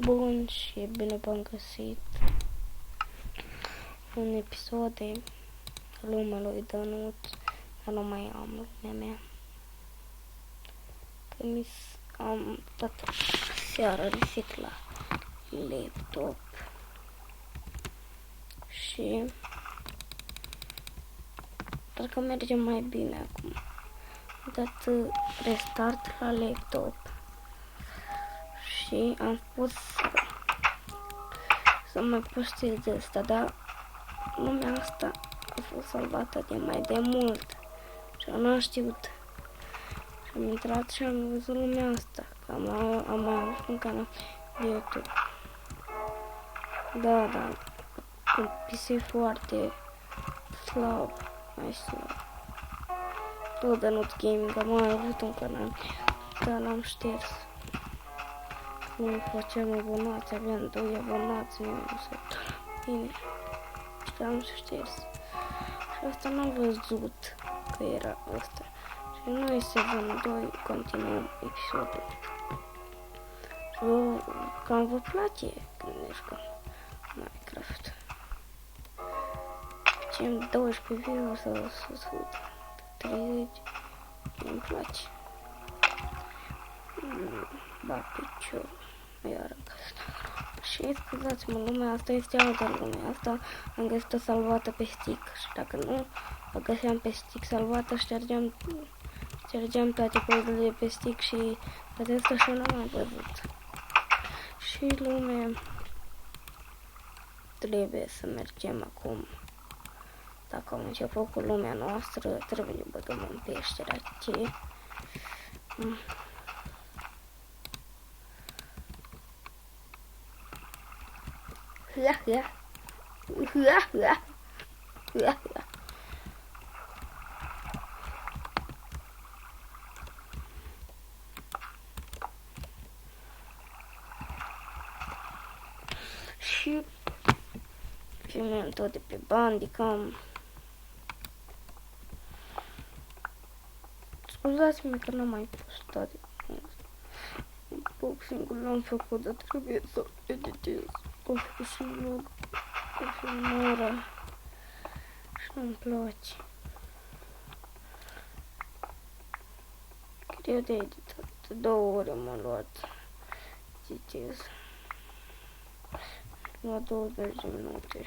Bun, și bine v-am găsit în episoade lumea lui Dănuț, dar nu mai am lumea mea. Că am dat seara risip la laptop și parcă merge mai bine acum. Am dat restart la laptop și am spus să mai postez de asta, dar lumea asta a fost salvată de mai de mult și eu n-am știut. Și am intrat și am văzut lumea asta, că am mai avut un canal de YouTube. Da, un PC foarte slab, mai slab. Tot Dănuț Gaming, am mai avut un canal, dar l-am șters. Nu făceam abonați, aveam 2 abonați, nu se bine. Și am șters. Și asta n-am văzut că era asta. Și noi Seven 2 continuăm episodul. Și cam vă place când ne jucăm Minecraft. Facem 12 view sau 130. Îmi place. Ba picior. Iar și scuzați-mă, lumea asta este altă lume. Asta am găsit-o salvată pe stick. Și dacă nu o găseam pe stick salvată, ștergeam toate pozele de pe stick și toate astea și nu am văzut. Și lume, trebuie să mergem acum. Dacă am început cu lumea noastră, trebuie să băgăm în peștera ce. Și filmăm tot de pe Bandicam. Scuzați-mă că n-am mai postat. Unboxing-ul l-am făcut, dar trebuie să editez. O făcut și vlog cu filmarea și nu-mi place. Greu de editat, 2 ore m-a luat editez. La 20 de minute.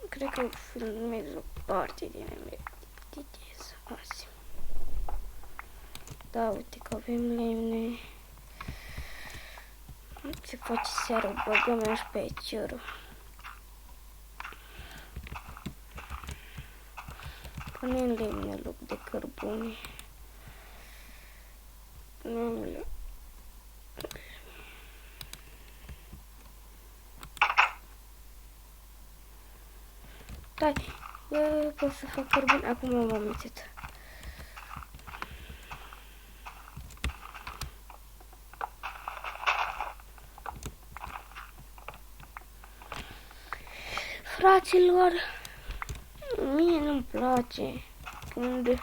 Cred că filmez o parte din ele editez azi. Da, uite că avem lemne. Se face seara, băgăm așa pe cerul. Punem lemne în loc de cărbune. Punem da, pot să fac cărbune, acum am amintit. Fraților, mie nu-mi place când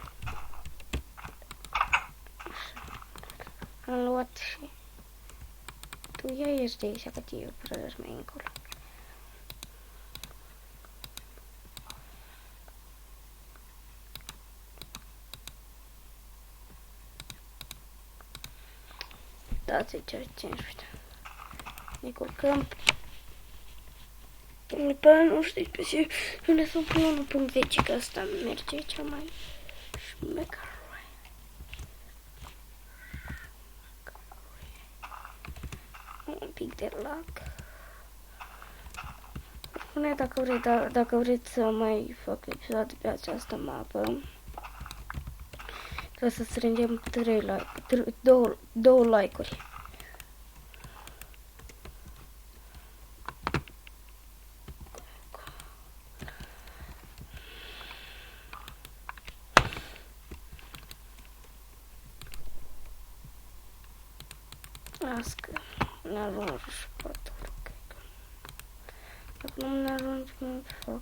am luat și tu ia ieși de aici, că te prădăși mai încolo. Dați-i ce 15. Ne culcăm. Pe nu știu pe ce, nu ne sunt pe 1.10, că asta merge cea mai șmecară. Un pic de lag. Spune dacă vreți să mai fac episoade pe această mapă. Trebuie să strângem 3 like, 2 like-uri. Ască, n-ajungi și pătură, cred că. Dacă nu n-ajungi, cum fac?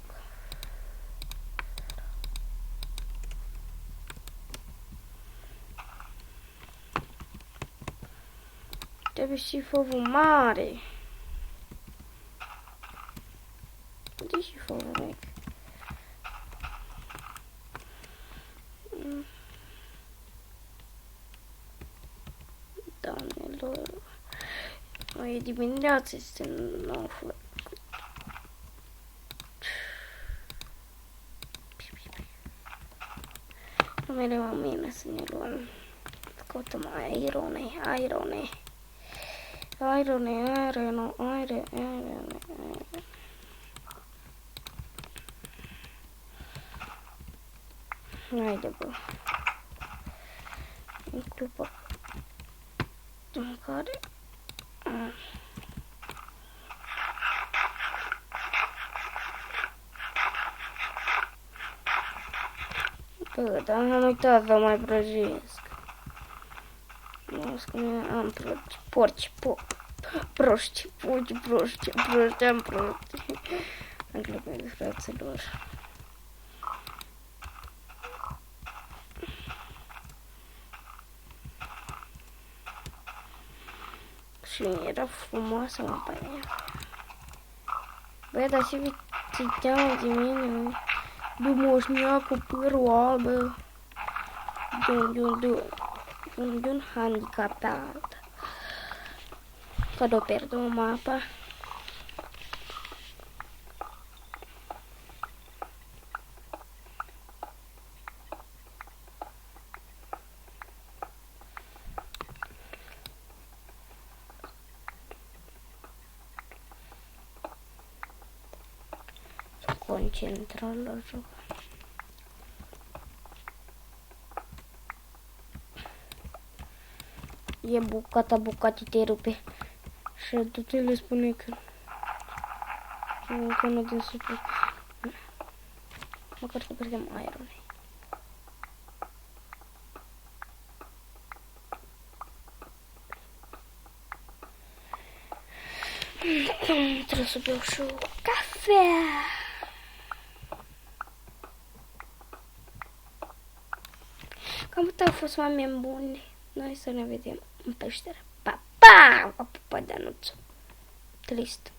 Trebuie și fovul mare. Unde și fovul mic? Doamnelor, mai e dimineața, este 9 fără. Nu mereu am mine să ne luăm. Căutăm aerone. Haide, bă. În clupa în care... Bă, dar am uitat să mai prăjesc. Nu știu cum am proști, am proști. Am glumit, fraților. Și era frumoasă, mă, pe aia. Băi, dar și vi teamă de mine, de moșnia cu părul alb, de un handicapat. Vado perdo o mapa. Concentrat la joc. E bucata te rupe. Și tot le spune că încă nu din super. Măcar să pierdem aerul. Trebuie să beau și o cafea. Cam atât au fost, oameni buni. Noi să ne vedem în peșteră. Pa, pa! A pupat de anunț. Trist.